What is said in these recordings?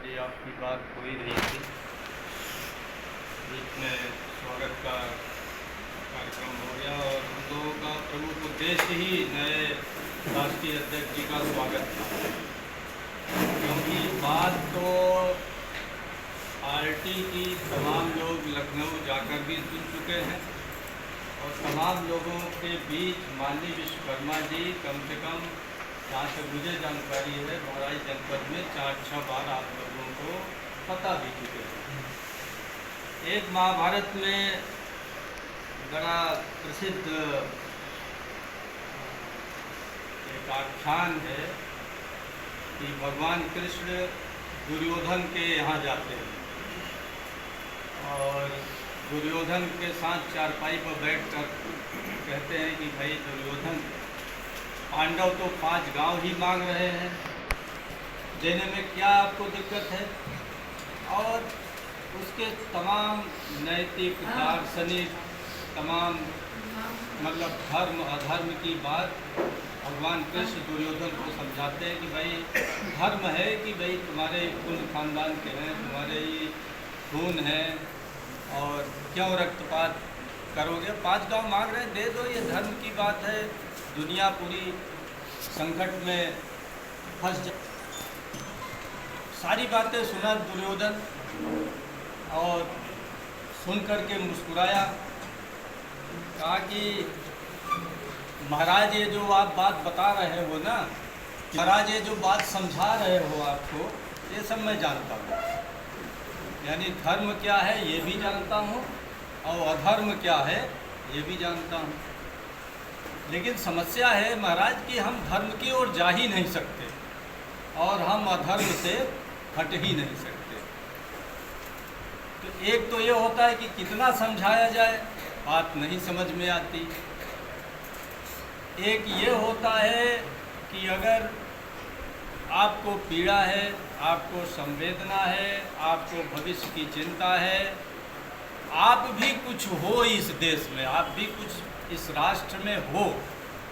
हमारी आपकी बात हो ही रही थी। बीच में स्वागत का कार्यक्रम हो गया और हम लोगों का प्रमुख उद्देश्य ही नए राष्ट्रीय अध्यक्ष जी का स्वागत था, क्योंकि बात तो पार्टी की तमाम लोग लखनऊ जाकर भी सुन चुके हैं और तमाम लोगों के बीच माननीय विश्वकर्मा जी कम से कम, जहाँ तक मुझे जानकारी है, बहराइच जनपद में 4-6 बार आप लोगों को पता भी चुके हैं। एक महाभारत में बड़ा प्रसिद्ध एक आख्यान है कि भगवान कृष्ण दुर्योधन के यहाँ जाते हैं और दुर्योधन के साथ चारपाई पर बैठकर कहते हैं कि भाई दुर्योधन, पांडव तो 5 गांव ही मांग रहे हैं, देने में क्या आपको दिक्कत है। और उसके तमाम नैतिक, दार्शनिक, तमाम मतलब धर्म अधर्म की बात भगवान कृष्ण दुर्योधन को समझाते हैं कि भाई धर्म है कि भाई तुम्हारे कुल खानदान के हैं, तुम्हारे ही खून है और क्यों रक्तपात करोगे। 5 गांव मांग रहे हैं, दे दो, ये धर्म की बात है। दुनिया पूरी संकट में फंस जा। सारी बातें सुना दुर्योधन और सुन कर के मुस्कुराया, कहा कि महाराज ये जो आप बात बता रहे हो ना, महाराज ये जो बात समझा रहे हो आपको, ये सब मैं जानता हूँ। यानी धर्म क्या है ये भी जानता हूँ और अधर्म क्या है ये भी जानता हूँ। लेकिन समस्या है महाराज कि हम धर्म की ओर जा ही नहीं सकते और हम अधर्म से हट ही नहीं सकते। तो एक तो ये होता है कि कितना समझाया जाए, बात नहीं समझ में आती। एक ये होता है कि अगर आपको पीड़ा है, आपको संवेदना है, आपको भविष्य की चिंता है, आप भी कुछ हो इस देश में, आप भी कुछ इस राष्ट्र में हो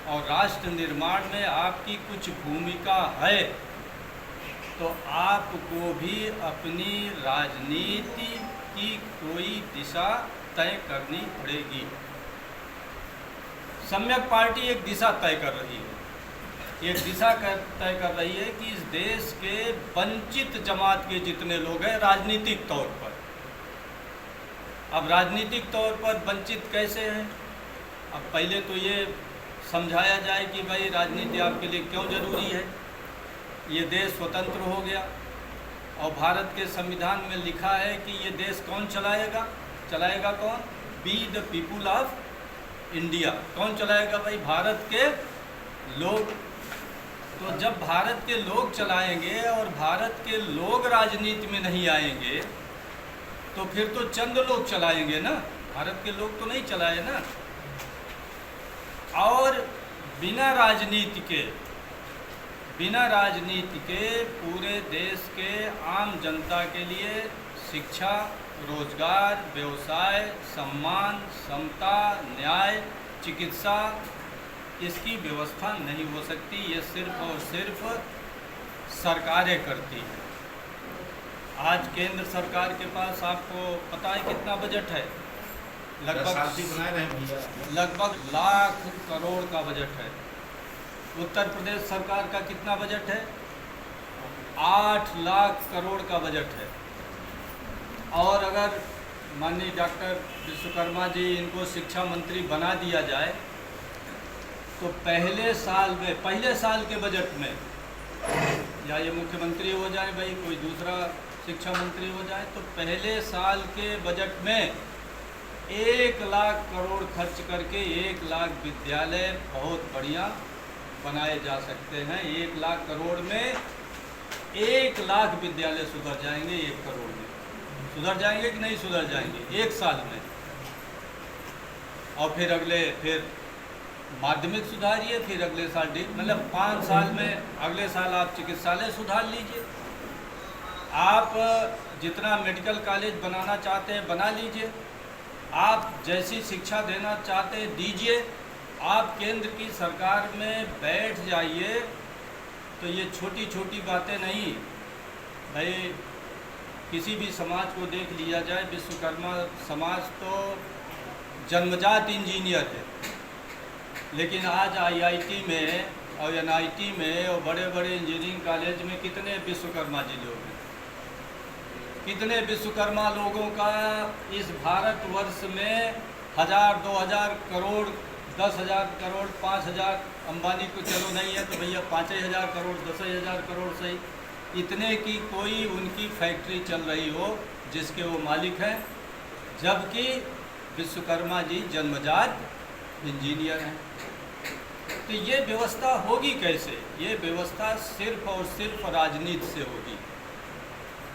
और राष्ट्र निर्माण में आपकी कुछ भूमिका है, तो आपको भी अपनी राजनीति की कोई दिशा तय करनी पड़ेगी। सम्यक पार्टी एक दिशा तय कर रही है, एक दिशा तय कर रही है कि इस देश के वंचित जमात के जितने लोग हैं राजनीतिक तौर पर, अब राजनीतिक तौर पर वंचित कैसे हैं। अब पहले तो ये समझाया जाए कि भाई राजनीति आपके लिए क्यों ज़रूरी है। ये देश स्वतंत्र हो गया और भारत के संविधान में लिखा है कि ये देश कौन चलाएगा, चलाएगा कौन, be the people of India. कौन चलाएगा भाई, भारत के लोग। तो जब भारत के लोग चलाएंगे और भारत के लोग राजनीति में नहीं आएंगे तो फिर तो चंद लोग चलाएंगे ना, भारत के लोग तो नहीं चलाए ना। और बिना राजनीति के पूरे देश के आम जनता के लिए शिक्षा, रोजगार, व्यवसाय, सम्मान, समता, न्याय, चिकित्सा, इसकी व्यवस्था नहीं हो सकती। ये सिर्फ और सिर्फ सरकारें करती हैं। आज केंद्र सरकार के पास आपको पता है कितना बजट है, लगभग लाख करोड़ का बजट है। उत्तर प्रदेश सरकार का कितना बजट है, 8 लाख करोड़ का बजट है। और अगर माननीय डॉक्टर विश्वकर्मा जी इनको शिक्षा मंत्री बना दिया जाए तो पहले साल के बजट में, या ये मुख्यमंत्री हो जाए भाई, कोई दूसरा शिक्षा मंत्री हो जाए, तो पहले साल के बजट में 1 लाख करोड़ खर्च करके 1 लाख विद्यालय बहुत बढ़िया बनाए जा सकते हैं। 1 लाख करोड़ में 1 लाख विद्यालय सुधर जाएंगे। 1 करोड़ में सुधर जाएंगे कि नहीं सुधर जाएंगे, 1 साल में। और फिर माध्यमिक सुधारिए, फिर अगले साल मतलब 5 साल में, अगले साल आप चिकित्सालय सुधार लीजिए। आप जितना मेडिकल कॉलेज बनाना चाहते हैं बना लीजिए। आप जैसी शिक्षा देना चाहते हैं दीजिए। आप केंद्र की सरकार में बैठ जाइए तो ये छोटी छोटी बातें नहीं भाई, किसी भी समाज को देख लिया जाए, विश्वकर्मा समाज तो जन्मजात इंजीनियर है, लेकिन आज आईआईटी में और एनआईटी में और बड़े बड़े इंजीनियरिंग कॉलेज में कितने विश्वकर्मा जी लोग हैं, कितने विश्वकर्मा लोगों का इस भारतवर्ष में 1000, 2000 करोड़, 10,000 करोड़, 5,000, अंबानी को चलो नहीं है तो भैया 5,000 करोड़, 10,000 करोड़ सही, इतने की कोई उनकी फैक्ट्री चल रही हो जिसके वो मालिक हैं, जबकि विश्वकर्मा जी जन्मजात इंजीनियर हैं। तो ये व्यवस्था होगी कैसे? ये व्यवस्था सिर्फ और सिर्फ राजनीति से होगी।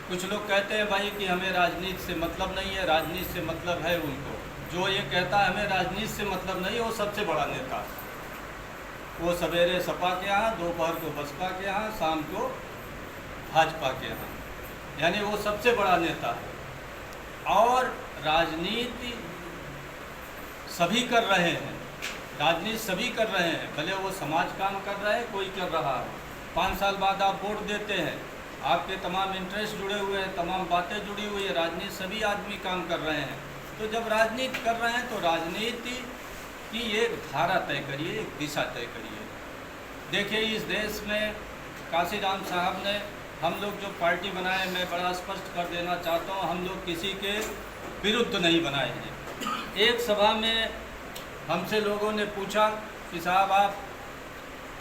कुछ लोग कहते हैं भाई कि हमें राजनीति से मतलब नहीं है, राजनीति से मतलब है उनको। जो ये कहता है हमें राजनीति से मतलब नहीं, वो सबसे बड़ा नेता है। वो सवेरे सपा के यहाँ, दोपहर को बसपा के यहाँ, शाम को भाजपा के यहाँ, यानी वो सबसे बड़ा नेता है। और राजनीति सभी कर रहे हैं, राजनीति सभी कर रहे हैं, भले वो समाज काम कर रहा है, कोई कर रहा है। 5 साल बाद आप वोट देते हैं, आपके तमाम इंटरेस्ट जुड़े हुए हैं, तमाम बातें जुड़ी हुई है, राजनीति सभी आदमी काम कर रहे हैं। तो जब राजनीति कर रहे हैं तो राजनीति की एक धारा तय करिए, एक दिशा तय करिए। देखिए इस देश में काशीराम साहब ने, हम लोग जो पार्टी बनाए, मैं बड़ा स्पष्ट कर देना चाहता हूँ, हम लोग किसी के विरुद्ध नहीं बनाए हैं। एक सभा में हमसे लोगों ने पूछा कि साहब आप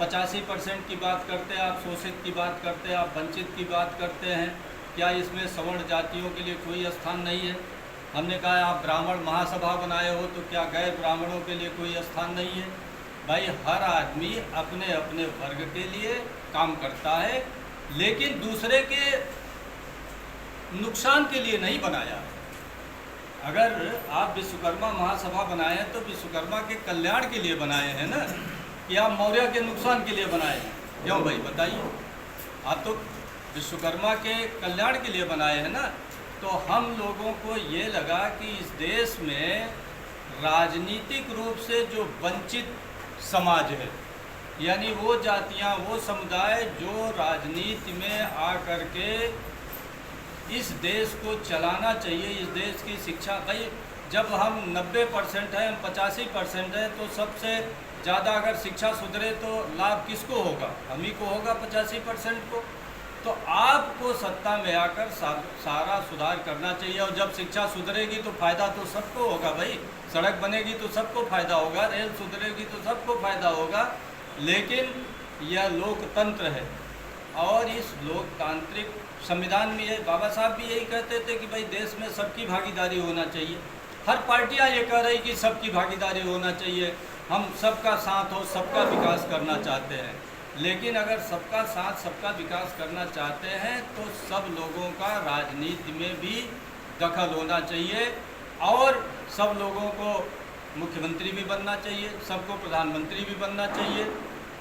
85% की बात करते हैं, आप शोषित की बात करते हैं, आप वंचित की बात करते हैं, क्या इसमें सवर्ण जातियों के लिए कोई स्थान नहीं है? हमने कहा आप ब्राह्मण महासभा बनाए हो तो क्या गैर ब्राह्मणों के लिए कोई स्थान नहीं है? भाई हर आदमी अपने अपने वर्ग के लिए काम करता है, लेकिन दूसरे के नुकसान के लिए नहीं बनाया है। अगर आप विश्वकर्मा महासभा बनाए हैं तो विश्वकर्मा के कल्याण के लिए बनाए हैं ना, कि आप मौर्य के नुकसान के लिए बनाए हैं? क्यों भाई बताइए, आप तो विश्वकर्मा के कल्याण के लिए बनाए हैं ना। तो हम लोगों को ये लगा कि इस देश में राजनीतिक रूप से जो वंचित समाज है, यानी वो जातियां, वो समुदाय जो राजनीति में आकर के इस देश को चलाना चाहिए, इस देश की शिक्षा, भाई जब हम 90% हैं, हम 85% हैं, तो सबसे ज़्यादा अगर शिक्षा सुधरे तो लाभ किसको होगा? हम ही को होगा, 85% को। तो आपको सत्ता में आकर सारा सुधार करना चाहिए, और जब शिक्षा सुधरेगी तो फ़ायदा तो सबको होगा भाई। सड़क बनेगी तो सबको फ़ायदा होगा, रेल सुधरेगी तो सबको फ़ायदा होगा। लेकिन यह लोकतंत्र है, और इस लोकतांत्रिक संविधान में ये बाबा साहब भी यही कहते थे कि भाई देश में सबकी भागीदारी होना चाहिए। हर पार्टियां ये कह रही कि सबकी भागीदारी होना चाहिए, हम सबका साथ हो, सबका विकास करना चाहते हैं। लेकिन अगर सबका साथ, सबका विकास करना चाहते हैं तो सब लोगों का राजनीति में भी दखल होना चाहिए, और सब लोगों को मुख्यमंत्री भी बनना चाहिए, सबको प्रधानमंत्री भी बनना चाहिए।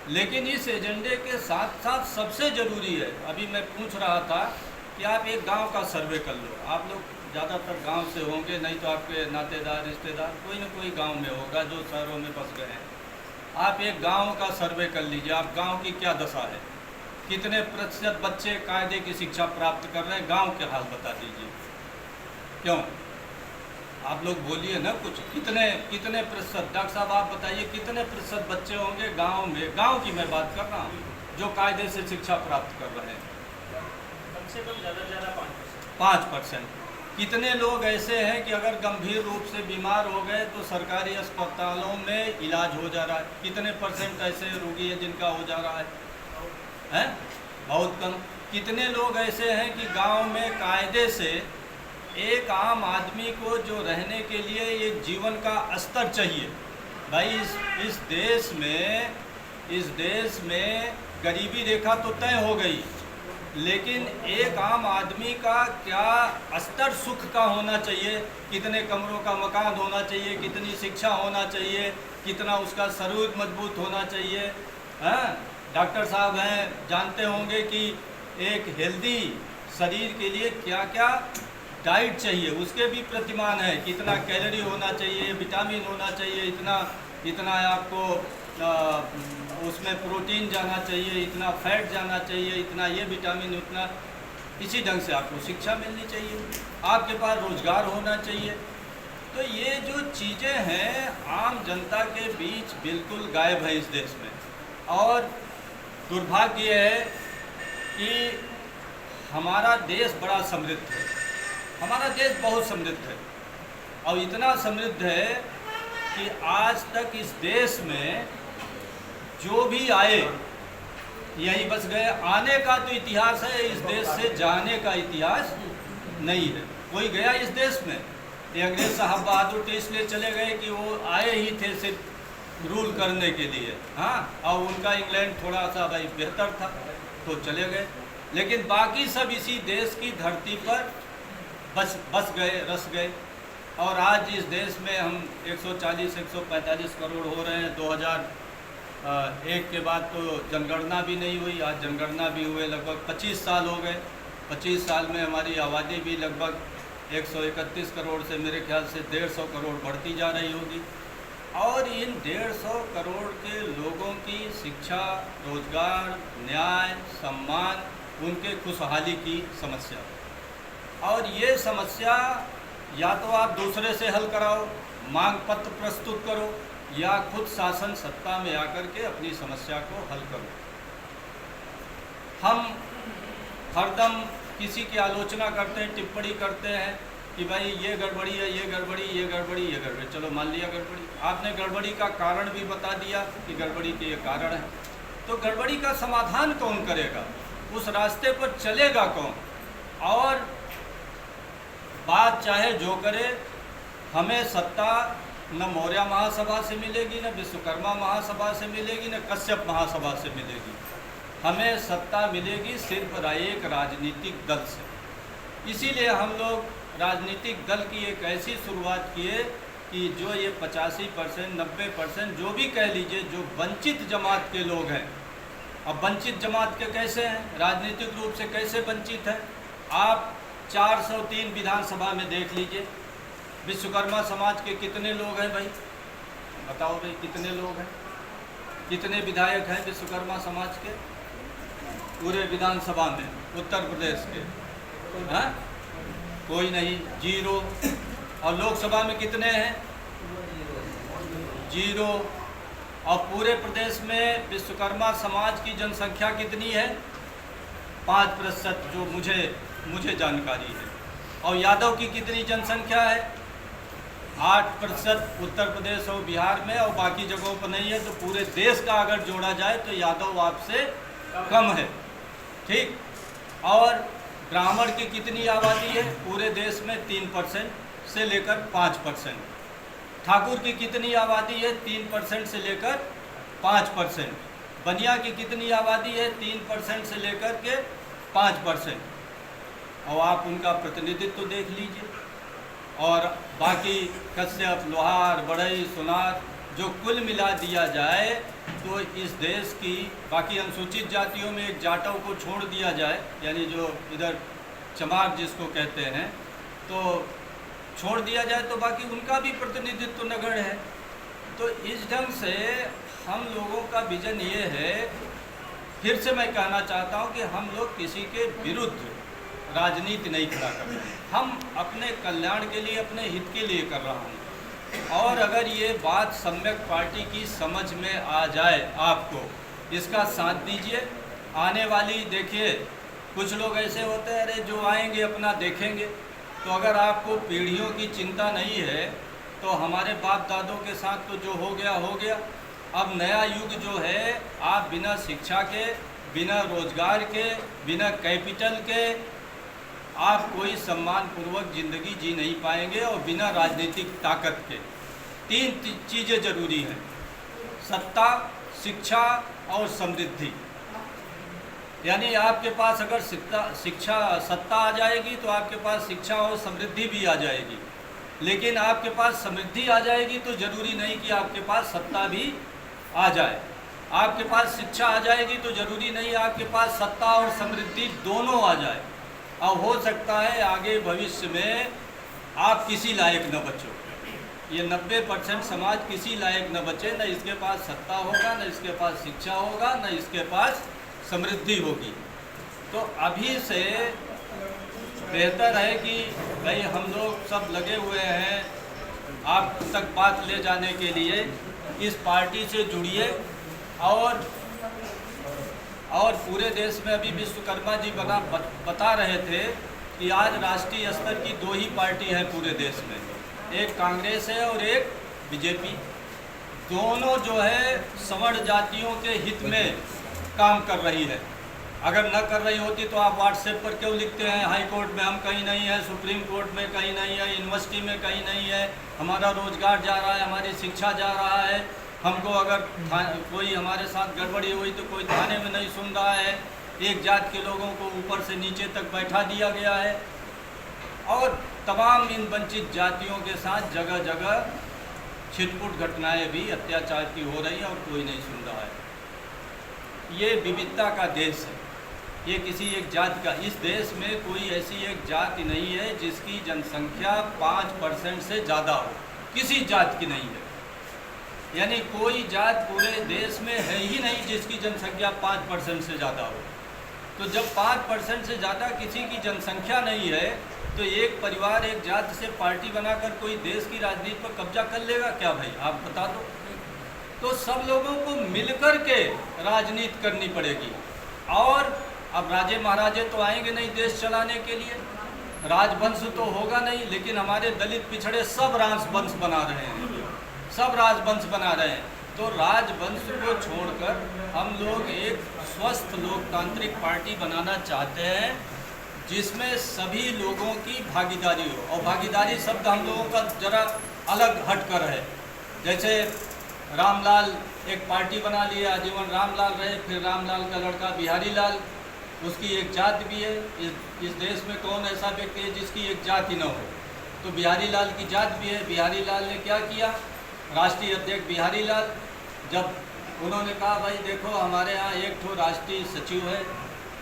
लेकिन इस एजेंडे के साथ साथ सबसे ज़रूरी है, अभी मैं पूछ रहा था कि आप एक गांव का सर्वे कर लो। आप लोग ज़्यादातर गांव से होंगे, नहीं तो आपके नातेदार रिश्तेदार कोई ना कोई गांव में होगा जो शहरों में बस गए हैं। आप एक गांव का सर्वे कर लीजिए, आप गांव की क्या दशा है, कितने प्रतिशत बच्चे कायदे की शिक्षा प्राप्त कर रहे हैं, गांव के हाल बता दीजिए। क्यों आप लोग बोलिए ना कुछ, कितने प्रतिशत? डॉक्टर साहब आप बताइए कितने प्रतिशत बच्चे होंगे गांव में, गांव की मैं बात कर रहा हूँ, जो कायदे से शिक्षा प्राप्त कर रहे हैं? कम से कम ज़्यादा से ज़्यादा 5%। कितने लोग ऐसे हैं कि अगर गंभीर रूप से बीमार हो गए तो सरकारी अस्पतालों में इलाज हो जा रहा है? कितने % ऐसे रोगी हैं जिनका हो जा रहा है? बहुत कम। कितने लोग ऐसे हैं कि गांव में कायदे से एक आम आदमी को जो रहने के लिए एक जीवन का स्तर चाहिए? भाई इस देश में गरीबी रेखा तो तय हो गई, लेकिन एक आम आदमी का क्या स्तर सुख का होना चाहिए, कितने कमरों का मकान होना चाहिए, कितनी शिक्षा होना चाहिए, कितना उसका शरीर मजबूत होना चाहिए? डॉक्टर साहब हैं, जानते होंगे कि एक हेल्दी शरीर के लिए क्या क्या डाइट चाहिए, उसके भी प्रतिमान है। कितना कैलोरी होना चाहिए, विटामिन होना चाहिए, इतना आपको उसमें प्रोटीन जाना चाहिए, इतना फैट जाना चाहिए, इतना ये विटामिन, उतना इसी ढंग से आपको शिक्षा मिलनी चाहिए, आपके पास रोजगार होना चाहिए। तो ये जो चीज़ें हैं आम जनता के बीच बिल्कुल गायब है इस देश में। और दुर्भाग्य है कि हमारा देश बड़ा समृद्ध है, हमारा देश बहुत समृद्ध है, और इतना समृद्ध है कि आज तक इस देश में जो भी आए यहीं बस गए। आने का तो इतिहास है, इस देश से जाने का इतिहास नहीं है। कोई गया इस देश में, ये अंग्रेज साहब बहादुर तो इसलिए चले गए कि वो आए ही थे सिर्फ रूल करने के लिए, हाँ, और उनका इंग्लैंड थोड़ा सा भाई बेहतर था तो चले गए। लेकिन बाकी सब इसी देश की धरती पर बस गए, रस गए। और आज इस देश में हम 140-145 करोड़ हो रहे हैं। 2001 के बाद तो जनगणना भी नहीं हुई, आज जनगणना भी हुए, लगभग 25 साल हो गए। 25 साल में हमारी आबादी भी लगभग 131 करोड़ से मेरे ख्याल से 150 करोड़ बढ़ती जा रही होगी। और इन 150 करोड़ के लोगों की शिक्षा, रोजगार, न्याय, सम्मान, उनके खुशहाली की समस्या, और ये समस्या या तो आप दूसरे से हल कराओ, मांग पत्र प्रस्तुत करो, या खुद शासन सत्ता में आकर के अपनी समस्या को हल करो। हम हरदम किसी की आलोचना करते हैं, टिप्पणी करते हैं कि भाई ये गड़बड़ी है, ये गड़बड़ी, ये गड़बड़ी, ये गड़बड़ी। चलो मान लिया गड़बड़ी, आपने गड़बड़ी का कारण भी बता दिया कि गड़बड़ी के ये कारण है, तो गड़बड़ी का समाधान कौन करेगा, उस रास्ते पर चलेगा कौन? और बात चाहे जो करे, हमें सत्ता न मौर्य महासभा से मिलेगी, न विश्वकर्मा महासभा से मिलेगी, न कश्यप महासभा से मिलेगी। हमें सत्ता मिलेगी सिर्फ एक राजनीतिक दल से। इसीलिए हम लोग राजनीतिक दल की एक ऐसी शुरुआत किए कि जो ये 85%, 90% जो भी कह लीजिए, जो वंचित जमात के लोग हैं। अब वंचित जमात के कैसे हैं, राजनीतिक रूप से कैसे वंचित हैं? आप 403 विधानसभा में देख लीजिए, विश्वकर्मा समाज के कितने लोग हैं भाई, बताओ भाई कितने लोग हैं, कितने विधायक हैं विश्वकर्मा समाज के पूरे विधानसभा में उत्तर प्रदेश के? हाँ, कोई नहीं, 0। और लोकसभा में कितने हैं? 0। और पूरे प्रदेश में विश्वकर्मा समाज की जनसंख्या कितनी है? 5%, जो मुझे जानकारी है। और यादव की कितनी जनसंख्या है? 8% उत्तर प्रदेश और बिहार में, और बाकी जगहों पर नहीं है। तो पूरे देश का अगर जोड़ा जाए तो यादव आपसे कम है, ठीक। और ब्राह्मण की कितनी आबादी है पूरे देश में? 3% से लेकर 5%। ठाकुर की कितनी आबादी है? 3% से लेकर 5%। बनिया की कितनी आबादी है? 3% से लेकर के 5%। और आप उनका प्रतिनिधित्व देख लीजिए। और बाकी कश्यप, लोहार, बढ़ई, सोनार, जो कुल मिला दिया जाए तो इस देश की बाकी अनुसूचित जातियों में एक जाटव को छोड़ दिया जाए, यानी जो इधर चमार जिसको कहते हैं, तो छोड़ दिया जाए तो बाकी उनका भी प्रतिनिधित्व नगण्य है। तो इस ढंग से हम लोगों का विजन ये है, फिर से मैं कहना चाहता हूँ कि हम लोग किसी के विरुद्ध राजनीति नहीं खड़ा कर रहे हैं, हम अपने कल्याण के लिए, अपने हित के लिए कर रहा हूँ। और अगर ये बात सम्यक पार्टी की समझ में आ जाए, आपको इसका साथ दीजिए। आने वाली देखिए, कुछ लोग ऐसे होते हैं, अरे जो आएंगे अपना देखेंगे। तो अगर आपको पीढ़ियों की चिंता नहीं है तो हमारे बाप दादों के साथ तो जो हो गया हो गया। अब नया युग जो है, आप बिना शिक्षा के, बिना रोजगार के, बिना कैपिटल के आप कोई सम्मानपूर्वक ज़िंदगी जी नहीं पाएंगे, और बिना राजनीतिक ताकत के। 3 चीज़ें ज़रूरी हैं: सत्ता, शिक्षा और समृद्धि। यानी आपके पास अगर सत्ता आ जाएगी तो आपके पास शिक्षा और समृद्धि भी आ जाएगी। लेकिन आपके पास समृद्धि आ जाएगी तो ज़रूरी नहीं कि आपके पास सत्ता भी आ जाए। आपके पास शिक्षा आ जाएगी तो ज़रूरी नहीं आपके पास सत्ता और समृद्धि दोनों आ जाए। और हो सकता है आगे भविष्य में आप किसी लायक न बचो। ये 90% समाज किसी लायक न बचे, न इसके पास सत्ता होगा, न इसके पास शिक्षा होगा, न इसके पास समृद्धि होगी। तो अभी से बेहतर है कि भाई हम लोग सब लगे हुए हैं आप तक बात ले जाने के लिए, इस पार्टी से जुड़िए। और पूरे देश में अभी विश्वकर्मा जी बता रहे थे कि आज राष्ट्रीय स्तर की 2 ही पार्टी है पूरे देश में, एक कांग्रेस है और एक बीजेपी। दोनों जो है सवर्ण जातियों के हित में काम कर रही है। अगर न कर रही होती तो आप व्हाट्सएप पर क्यों लिखते हैं हाई कोर्ट में हम कहीं नहीं है, सुप्रीम कोर्ट में कहीं नहीं है, यूनिवर्सिटी में कहीं नहीं है, हमारा रोजगार जा रहा है, हमारी शिक्षा जा रहा है, हमको अगर कोई हमारे साथ गड़बड़ी हुई तो कोई थाने में नहीं सुन रहा है, एक जात के लोगों को ऊपर से नीचे तक बैठा दिया गया है। और तमाम इन वंचित जातियों के साथ जगह जगह छिटपुट घटनाएं भी अत्याचार की हो रही है और कोई नहीं सुन रहा है। ये विविधता का देश है, ये किसी एक जाति का, इस देश में कोई ऐसी एक जाति नहीं है जिसकी जनसंख्या 5% से ज़्यादा हो, किसी जात की नहीं है। यानी कोई जात पूरे देश में है ही नहीं जिसकी जनसंख्या 5% से ज़्यादा हो। तो जब 5% से ज़्यादा किसी की जनसंख्या नहीं है तो एक परिवार एक जात से पार्टी बनाकर कोई देश की राजनीति पर कब्जा कर लेगा क्या भाई, आप बता दो। तो सब लोगों को मिलकर के राजनीति करनी पड़ेगी। और अब राजे महाराजे तो आएंगे नहीं देश चलाने के लिए, राजवंश तो होगा नहीं, लेकिन हमारे दलित पिछड़े सब राजवंश बना रहे हैं, सब राजवंश बना रहे हैं। तो राजवंश को छोड़कर हम लोग एक स्वस्थ लोकतांत्रिक पार्टी बनाना चाहते हैं जिसमें सभी लोगों की भागीदारी हो। और भागीदारी शब्द हम लोगों का जरा अलग हटकर है। जैसे रामलाल एक पार्टी बना लिया, आजीवन रामलाल रहे, फिर रामलाल का लड़का बिहारी लाल, उसकी एक जात भी है। इस देश में कौन ऐसा व्यक्ति है जिसकी एक जात ही न हो, तो बिहारी लाल की जात भी है। बिहारी लाल ने क्या किया, राष्ट्रीय अध्यक्ष बिहारी लाल, जब उन्होंने कहा भाई देखो हमारे यहाँ एक ठो राष्ट्रीय सचिव है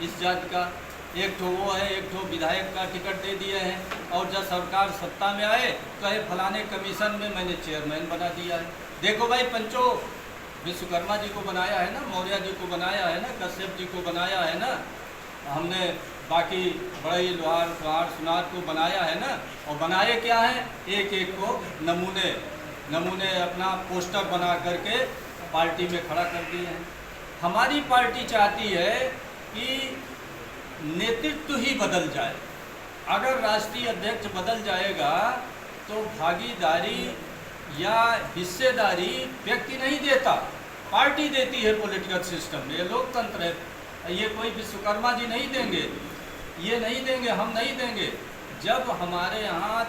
इस जात का, एक ठो वो है, एक ठो विधायक का टिकट दे दिए हैं, और जब सरकार सत्ता में आए कहे फलाने कमीशन में मैंने चेयरमैन बना दिया है। देखो भाई पंचो, विश्वकर्मा जी को बनाया है ना, मौर्य जी को बनाया है ना, कश्यप जी को बनाया है ना, हमने बाकी बड़े लोहार कुम्हार सुनार को बनाया है ना। और बनाए क्या है, एक एक को नमूने अपना पोस्टर बना करके पार्टी में खड़ा कर दिए हैं। हमारी पार्टी चाहती है कि नेतृत्व ही बदल जाए। अगर राष्ट्रीय अध्यक्ष बदल जाएगा तो भागीदारी या हिस्सेदारी व्यक्ति नहीं देता, पार्टी देती है। पॉलिटिकल सिस्टम ये लोकतंत्र है, ये कोई विश्वकर्मा जी नहीं देंगे, ये नहीं देंगे, हम नहीं देंगे। जब हमारे यहाँ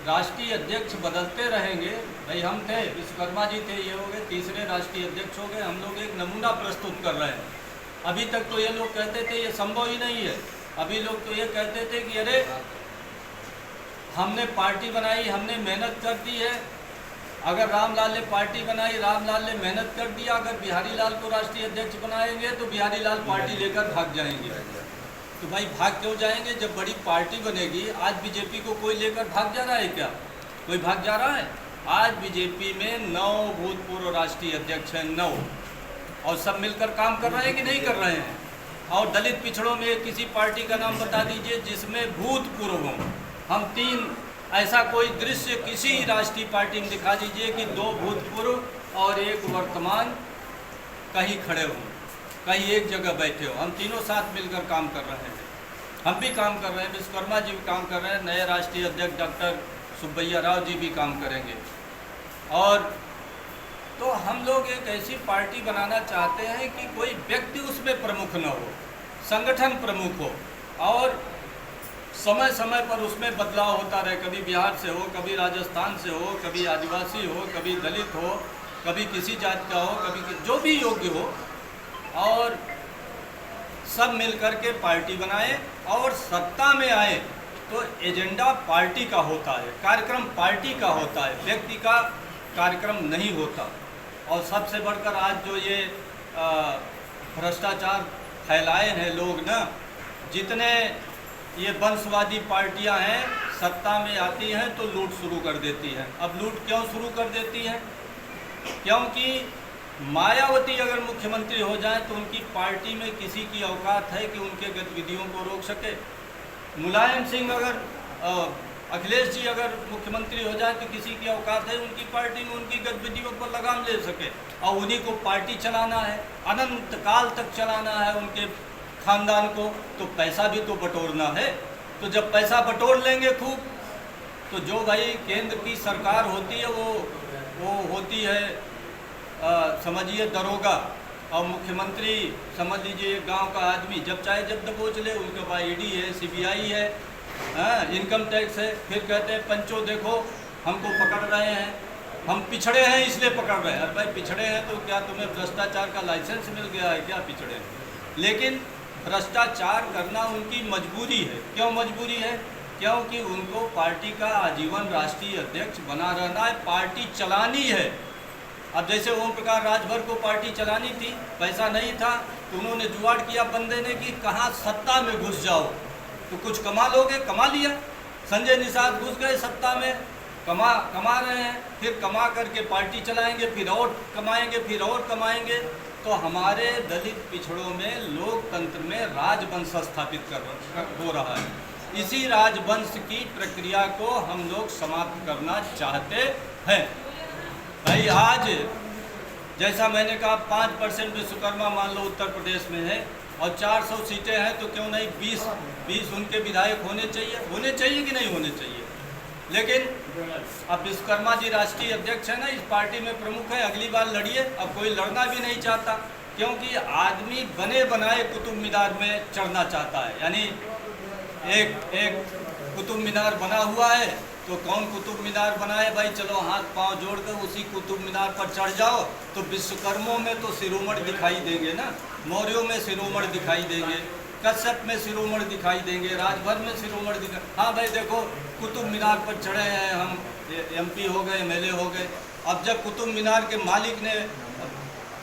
राष्ट्रीय अध्यक्ष बदलते रहेंगे, भाई हम थे, विश्वकर्मा जी थे, ये हो गए, तीसरे राष्ट्रीय अध्यक्ष हो गए, हम लोग एक नमूना प्रस्तुत कर रहे हैं। अभी तक तो ये लोग कहते थे ये संभव ही नहीं है, अभी लोग तो ये कहते थे कि अरे हमने पार्टी बनाई, हमने मेहनत कर दी है। अगर रामलाल ने पार्टी बनाई, रामलाल ने मेहनत कर दिया, अगर बिहारी लाल को राष्ट्रीय अध्यक्ष बनाएंगे तो बिहारी लाल पार्टी लेकर भाग जाएंगे। तो भाई भाग क्यों जाएंगे, जब बड़ी पार्टी बनेगी। आज बीजेपी को कोई लेकर भाग जा रहा है क्या, कोई भाग जा रहा है? आज बीजेपी में 9 भूतपूर्व राष्ट्रीय अध्यक्ष हैं, 9, और सब मिलकर काम कर रहे हैं कि नहीं कर रहे हैं? और दलित पिछड़ों में किसी पार्टी का नाम बता दीजिए जिसमें भूतपूर्व हों। हम 3 ऐसा कोई दृश्य किसी राष्ट्रीय पार्टी में दिखा दीजिए कि 2 भूतपूर्व और 1 वर्तमान कहीं खड़े हों, कहीं एक जगह बैठे हो। हम तीनों साथ मिलकर काम कर रहे हैं, हम भी काम कर रहे हैं, विश्वकर्मा जी भी काम कर रहे हैं, नए राष्ट्रीय अध्यक्ष डॉक्टर सुब्बैया राव जी भी काम करेंगे। और तो हम लोग एक ऐसी पार्टी बनाना चाहते हैं कि कोई व्यक्ति उसमें प्रमुख न हो, संगठन प्रमुख हो, और समय समय पर उसमें बदलाव होता रहे। कभी बिहार से हो, कभी राजस्थान से हो, कभी आदिवासी हो, कभी दलित हो, कभी किसी जात का हो, कभी जो भी योग्य हो, और सब मिलकर के पार्टी बनाए और सत्ता में आए तो एजेंडा पार्टी का होता है, कार्यक्रम पार्टी का होता है, व्यक्ति का कार्यक्रम नहीं होता। और सबसे बढ़कर आज जो ये भ्रष्टाचार फैलाए हैं लोग ना, जितने ये वंशवादी पार्टियां हैं सत्ता में आती हैं तो लूट शुरू कर देती हैं। अब लूट क्यों शुरू कर देती हैं? क्योंकि मायावती अगर मुख्यमंत्री हो जाए तो उनकी पार्टी में किसी की औकात है कि उनके गतिविधियों को रोक सके? मुलायम सिंह अगर अखिलेश जी अगर मुख्यमंत्री हो जाए तो किसी की औकात है उनकी पार्टी में उनकी गतिविधियों पर लगाम ले सके, और उन्हीं को पार्टी चलाना है, अनंत काल तक चलाना है उनके खानदान को, तो पैसा भी तो बटोरना है। तो जब पैसा बटोर लेंगे खूब, तो जो भाई केंद्र की सरकार होती है वो होती है समझिए दरोगा, और मुख्यमंत्री समझ लीजिए गांव का आदमी, जब चाहे जब दबोच ले, उनके पास ईडी है, सीबीआई है, इनकम टैक्स है, फिर कहते हैं पंचो देखो हमको पकड़ रहे हैं, हम पिछड़े हैं इसलिए पकड़ रहे हैं। अरे भाई पिछड़े हैं तो क्या तुम्हें भ्रष्टाचार का लाइसेंस मिल गया है क्या? पिछड़े हैं, लेकिन भ्रष्टाचार करना उनकी मजबूरी है। क्यों मजबूरी है? क्योंकि उनको पार्टी का आजीवन राष्ट्रीय अध्यक्ष बना रहना है, पार्टी चलानी है। अब जैसे ओम प्रकाश राजभर को पार्टी चलानी थी, पैसा नहीं था, तो उन्होंने जुगाड़ किया बंदे ने कि कहाँ सत्ता में घुस जाओ तो कुछ कमा लोगे, कमा लिया। संजय निषाद घुस गए सत्ता में, कमा रहे हैं, फिर कमा करके पार्टी चलाएंगे, फिर और कमाएंगे, फिर और कमाएंगे। तो हमारे दलित पिछड़ों में लोकतंत्र में राजवंश स्थापित हो रहा है। इसी राजवंश की प्रक्रिया को हम लोग समाप्त करना चाहते हैं। भाई आज जैसा मैंने कहा 5% विश्वकर्मा मान लो उत्तर प्रदेश में है और 400 सीटें हैं, तो क्यों नहीं 20 उनके विधायक होने चाहिए कि नहीं होने चाहिए। लेकिन अब विश्वकर्मा जी राष्ट्रीय अध्यक्ष है ना, इस पार्टी में प्रमुख है, अगली बार लड़िए। अब कोई लड़ना भी नहीं चाहता, क्योंकि आदमी बने बनाए कुतुब मीनार में चढ़ना चाहता है। यानी एक कुतुब मीनार बना हुआ है, तो कौन कुतुब मीनार बनाए भाई, चलो हाथ पांव जोड़कर उसी कुतुब मीनार पर चढ़ जाओ। तो विश्वकर्मों में तो शिरोमणि दिखाई देंगे ना, मौर्यों में शिरोमणि दिखाई देंगे, कश्यप में शिरोमणि दिखाई देंगे, राजभर में शिरोमणि दिखाई। हाँ भाई देखो कुतुब मीनार पर चढ़े हैं हम, MP हो गए, MLA हो गए। अब जब कुतुब मीनार के मालिक ने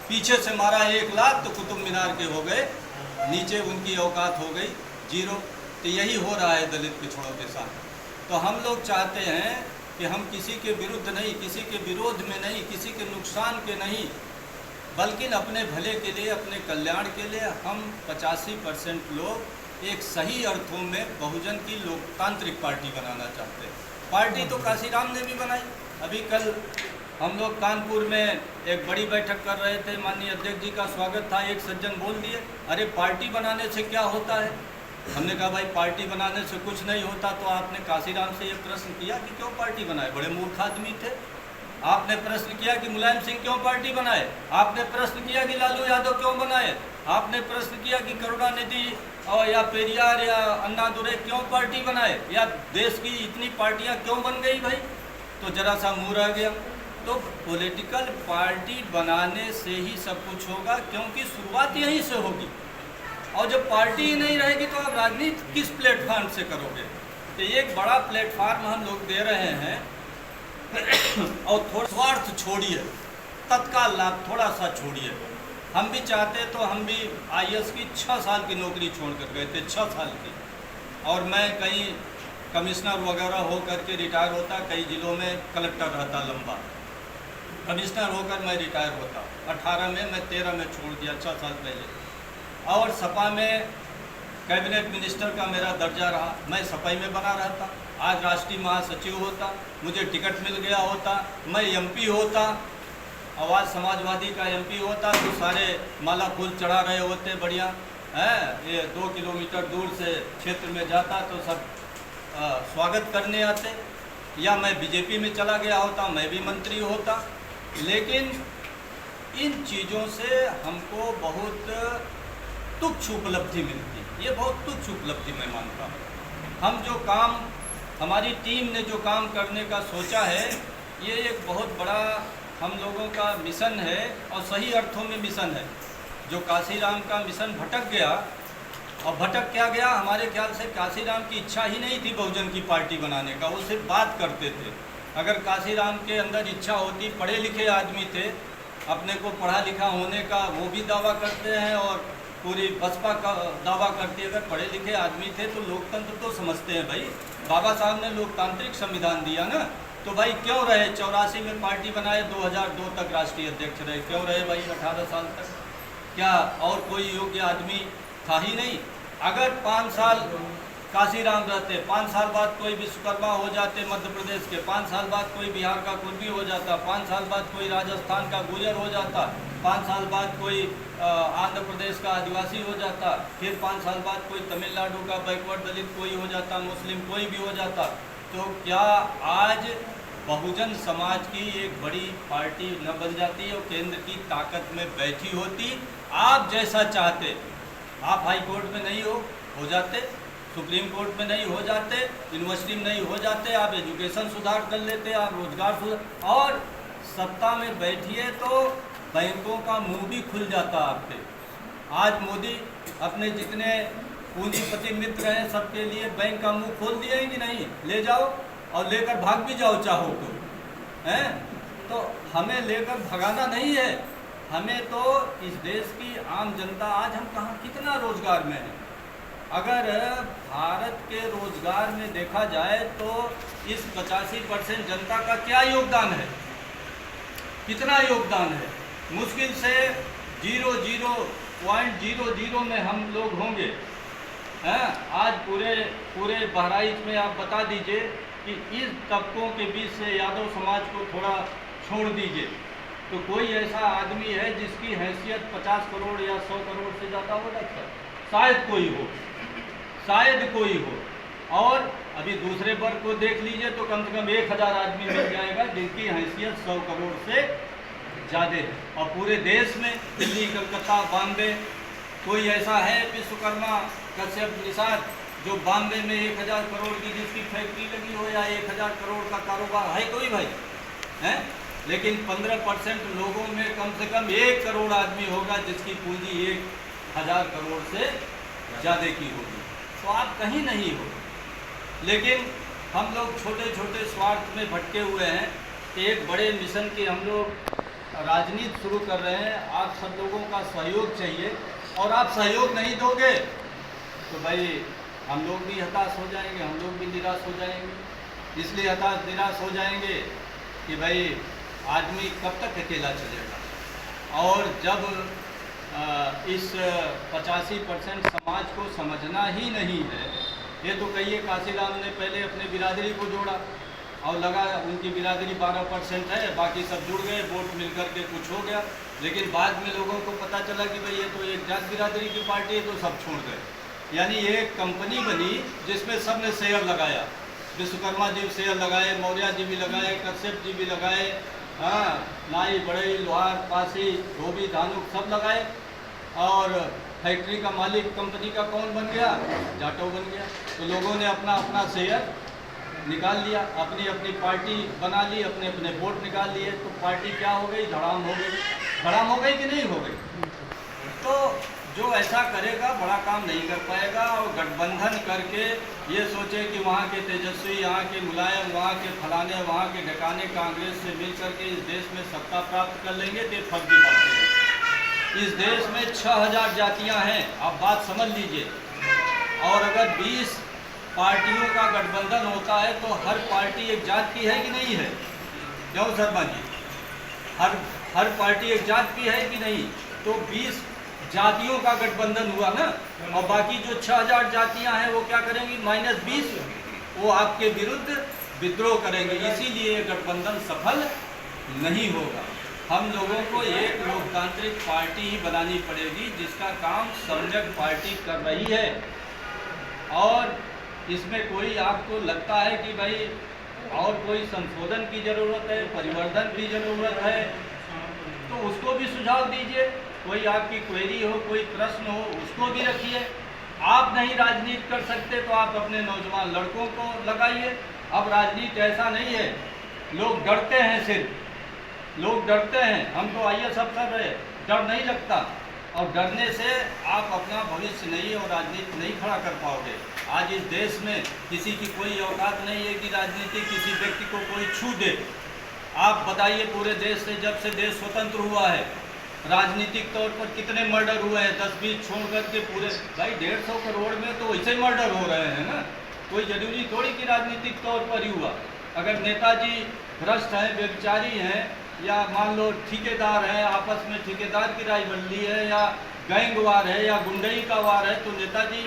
पीछे से मारा 1 लाख, तो कुतुब मीनार के हो गए नीचे, उनकी औकात हो गई 0। तो यही हो रहा है दलित पिछड़ों के साथ। तो हम लोग चाहते हैं कि हम किसी के विरुद्ध नहीं, किसी के विरोध में नहीं, किसी के नुकसान के नहीं, बल्कि अपने भले के लिए, अपने कल्याण के लिए हम 85% लोग एक सही अर्थों में बहुजन की लोकतांत्रिक पार्टी बनाना चाहते हैं। पार्टी तो काशीराम ने भी बनाई। अभी कल हम लोग कानपुर में एक बड़ी बैठक कर रहे थे, माननीय अध्यक्ष जी का स्वागत था, एक सज्जन बोल दिए अरे पार्टी बनाने से क्या होता है। हमने कहा भाई पार्टी बनाने से कुछ नहीं होता। तो आपने काशीराम से ये प्रश्न किया कि क्यों पार्टी बनाए? बड़े मूर्ख आदमी थे। आपने प्रश्न किया कि मुलायम सिंह क्यों पार्टी बनाए? आपने प्रश्न किया कि लालू यादव क्यों बनाए? आपने प्रश्न किया कि करुणानिधि और या पेरियार या अन्ना दुरे क्यों पार्टी बनाए? या देश की इतनी पार्टियां क्यों बन गई भाई? तो जरा सा मुँह रह गया। तो पॉलिटिकल पार्टी बनाने से ही सब कुछ होगा, क्योंकि शुरुआत यहीं से होगी। और जब पार्टी ही नहीं रहेगी तो आप राजनीति किस प्लेटफॉर्म से करोगे? तो एक बड़ा प्लेटफॉर्म हम लोग दे रहे हैं। और थोड़ा स्वार्थ छोड़िए, तत्काल लाभ थोड़ा सा छोड़िए। हम भी चाहते तो हम भी IAS की 6 साल की नौकरी छोड़ कर गए थे, 6 साल की। और मैं कहीं कमिश्नर वगैरह हो करके रिटायर होता, कई ज़िलों में कलेक्टर रहता लंबा, कमिश्नर होकर मैं रिटायर होता। 18 में मैं 13 में छोड़ दिया, 6 साल पहले। और सपा में कैबिनेट मिनिस्टर का मेरा दर्जा रहा, मैं सपा में बना रहता। आज राष्ट्रीय महासचिव होता, मुझे टिकट मिल गया होता, मैं MP होता, आवाज़ समाजवादी का MP होता, तो सारे माला फूल चढ़ा रहे होते बढ़िया है। ये 2 किलोमीटर दूर से क्षेत्र में जाता तो सब स्वागत करने आते। या मैं BJP में चला गया होता, मैं भी मंत्री होता। लेकिन इन चीज़ों से हमको बहुत तुच्छ उपलब्धि मिलती, ये बहुत तुच्छ उपलब्धि मैं मानता हूँ। हम जो काम, हमारी टीम ने जो काम करने का सोचा है, ये एक बहुत बड़ा हम लोगों का मिशन है, और सही अर्थों में मिशन है। जो काशीराम का मिशन भटक गया, और भटक क्या गया, हमारे ख्याल से काशीराम की इच्छा ही नहीं थी बहुजन की पार्टी बनाने का, वो सिर्फ बात करते थे। अगर काशीराम के अंदर इच्छा होती, पढ़े लिखे आदमी थे, अपने को पढ़ा लिखा होने का वो भी दावा करते हैं, और पूरी बसपा का दावा करती है। अगर पढ़े लिखे आदमी थे तो लोकतंत्र तो समझते हैं भाई, बाबा साहब ने लोकतांत्रिक संविधान दिया ना। तो भाई क्यों रहे 84 में पार्टी बनाए, 2002 तक राष्ट्रीय अध्यक्ष रहे, क्यों रहे भाई 18 साल तक? क्या और कोई योग्य आदमी था ही नहीं? अगर 5 साल काशीराम रहते, 5 साल बाद कोई विश्वकर्मा हो जाते मध्य प्रदेश के, 5 साल बाद कोई बिहार का कुर्मी हो जाता, 5 साल बाद कोई राजस्थान का गुजर हो जाता, 5 साल बाद कोई आंध्र प्रदेश का आदिवासी हो जाता, फिर 5 साल बाद कोई तमिलनाडु का बैकवर्ड दलित कोई हो जाता, मुस्लिम कोई भी हो जाता। तो क्या आज बहुजन समाज की एक बड़ी पार्टी न बन जाती और केंद्र की ताकत में बैठी होती? आप जैसा चाहते, आप हाई कोर्ट में नहीं हो जाते, सुप्रीम कोर्ट में नहीं हो जाते, यूनिवर्सिटी में नहीं हो जाते, आप एजुकेशन सुधार कर लेते, आप रोजगार सुधार, और सत्ता में बैठिए तो बैंकों का मुंह भी खुल जाता आपके। आज मोदी अपने जितने पूंजीपति मित्र हैं सबके लिए बैंक का मुंह खोल दिए कि नहीं, ले जाओ और लेकर भाग भी जाओ चाहो तो, हैं? तो हमें लेकर भगाना नहीं है, हमें तो इस देश की आम जनता, आज हम कहाँ कितना रोजगार में है। अगर भारत के रोजगार में देखा जाए तो इस 85% जनता का क्या योगदान है, कितना योगदान है? मुश्किल से 0.00 में हम लोग होंगे, हैं? आज पूरे बहराइच में आप बता दीजिए कि इस तबकों के बीच से यादव समाज को थोड़ा छोड़ दीजिए तो कोई ऐसा आदमी है जिसकी हैसियत 50 करोड़ या 100 करोड़ से ज़्यादा हो सकता? शायद कोई हो, शायद कोई हो। और अभी दूसरे वर्ग को देख लीजिए तो कम से कम 1000 आदमी मिल जाएगा जिनकी हैसियत 100 करोड़ से ज़्यादा है। और पूरे देश में दिल्ली, कलकत्ता, बॉम्बे कोई ऐसा है विश्वकर्मा, कश्यप, निषाद जो बॉम्बे में 1000 करोड़ की जिसकी फैक्ट्री लगी हो या 1000 करोड़ का कारोबार है कोई भाई, हैं? लेकिन 15% लोगों में कम से कम 1 करोड़ आदमी होगा जिसकी पूंजी 1000 करोड़ से ज़्यादा की होगी। तो आप कहीं नहीं हो, लेकिन हम लोग छोटे छोटे स्वार्थ में भटके हुए हैं। एक बड़े मिशन की हम लोग राजनीति शुरू कर रहे हैं, आप सब लोगों का सहयोग चाहिए, और आप सहयोग नहीं दोगे तो भाई हम लोग भी हताश हो जाएंगे, हम लोग भी निराश हो जाएंगे। इसलिए हताश निराश हो जाएंगे कि भाई आदमी कब तक अकेला चलेगा। और जब इस 85% समाज को समझना ही नहीं है, ये तो कहिए काशीराम ने पहले अपने बिरादरी को जोड़ा और लगा उनकी बिरादरी 12% है, बाकी सब जुड़ गए, वोट मिल कर के कुछ हो गया। लेकिन बाद में लोगों को पता चला कि भाई ये तो एक जात बिरादरी की पार्टी है, तो सब छोड़ गए। यानी एक कंपनी बनी जिसमें सब ने शेयर लगाया, विश्वकर्मा जी शेयर लगाए, मौर्य जी भी लगाए, कश्यप जी भी लगाए, हाँ, नाई, बढ़ई, लोहार, पासी, धोबी, धानुक सब लगाए। और फैक्ट्री का मालिक कंपनी का कौन बन गया? जाटव बन गया। तो लोगों ने अपना अपना शेयर निकाल लिया, अपनी अपनी पार्टी बना ली, अपने अपने वोट निकाल लिए, तो पार्टी क्या हो गई? धड़ाम हो गई। धड़ाम हो गई कि नहीं हो गई? तो जो ऐसा करेगा बड़ा काम नहीं कर पाएगा। और गठबंधन करके ये सोचे कि वहाँ के तेजस्वी, यहाँ के मुलायम, वहाँ के फलाने, वहाँ के ढकाने कांग्रेस से मिल करके इस देश में सत्ता प्राप्त कर लेंगे, तो फर्जी बात है। इस देश में 6000 जातियाँ हैं, आप बात समझ लीजिए। और अगर 20 पार्टियों का गठबंधन होता है तो हर पार्टी एक जात की है कि नहीं है? क्यों शर्मा जी? हर पार्टी एक जात की है कि नहीं? तो 20 जातियों का गठबंधन हुआ ना, और बाकी जो 6000 जातियां हैं वो क्या करेंगी? -20 वो आपके विरुद्ध विद्रोह करेंगे। इसीलिए गठबंधन सफल नहीं होगा। हम लोगों को एक लोकतांत्रिक पार्टी ही बनानी पड़ेगी जिसका काम सम्यक पार्टी कर रही है। और इसमें कोई आपको लगता है कि भाई और कोई संशोधन की ज़रूरत है, परिवर्तन की ज़रूरत है, तो उसको भी सुझाव दीजिए। कोई आपकी क्वेरी हो, कोई प्रश्न हो, उसको भी रखिए। आप नहीं राजनीति कर सकते तो आप अपने नौजवान लड़कों को लगाइए। अब राजनीति ऐसा नहीं है, लोग डरते हैं, सिर्फ लोग डरते हैं। हम तो IAS अफसर है, डर नहीं लगता, और डरने से आप अपना भविष्य नहीं और राजनीति नहीं खड़ा कर पाओगे। आज इस देश में किसी की कोई औकात नहीं है कि राजनीति किसी व्यक्ति को कोई छू दे। आप बताइए, पूरे देश से जब से देश स्वतंत्र हुआ है राजनीतिक तौर पर कितने मर्डर हुए हैं? 10-20 छोड़ करके पूरे भाई 150 करोड़ में तो वैसे मर्डर हो रहे हैं ना। कोई जरूरी थोड़ी कि राजनीतिक तौर पर ही हुआ। अगर नेताजी भ्रष्ट हैं, व्यभिचारी हैं, या मान लो ठेकेदार हैं, आपस में ठेकेदार की रायबल्ली है, या गैंग वार है, या गुंडई का वार है, तो नेताजी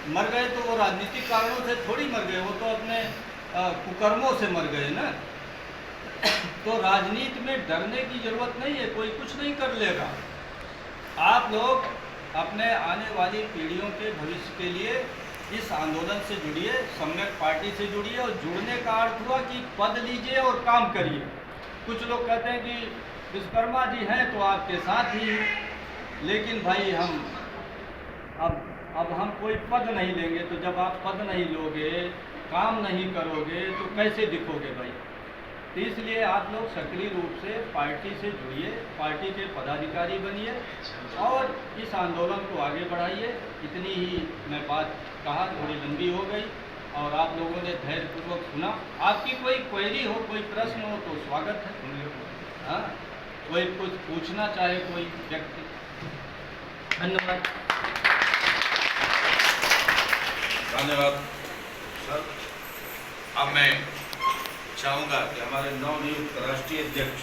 मर गए तो वो राजनीतिक कारणों से थोड़ी मर गए, वो तो अपने कुकर्मों से मर गए ना। तो राजनीति में डरने की जरूरत नहीं है, कोई कुछ नहीं कर लेगा। आप लोग अपने आने वाली पीढ़ियों के भविष्य के लिए इस आंदोलन से जुड़िए, सम्यक पार्टी से जुड़िए। और जुड़ने का अर्थ हुआ कि पद लीजिए और काम करिए। कुछ लोग कहते हैं कि विश्वकर्मा जी हैं तो आपके साथ ही हैं, लेकिन भाई हम अब हम कोई पद नहीं लेंगे, तो जब आप पद नहीं लोगे, काम नहीं करोगे, तो कैसे दिखोगे भाई। तो इसलिए आप लोग सक्रिय रूप से पार्टी से जुड़िए, पार्टी के पदाधिकारी बनिए और इस आंदोलन को आगे बढ़ाइए। इतनी ही मैं बात कहा, थोड़ी लंबी हो गई और आप लोगों ने धैर्यपूर्वक सुना। आपकी कोई क्वेरी हो, कोई प्रश्न हो तो स्वागत है। हाँ, कोई कुछ पूछना चाहे कोई व्यक्ति। धन्यवाद। धन्यवाद सर। अब मैं चाहूँगा कि हमारे नवनियुक्त राष्ट्रीय अध्यक्ष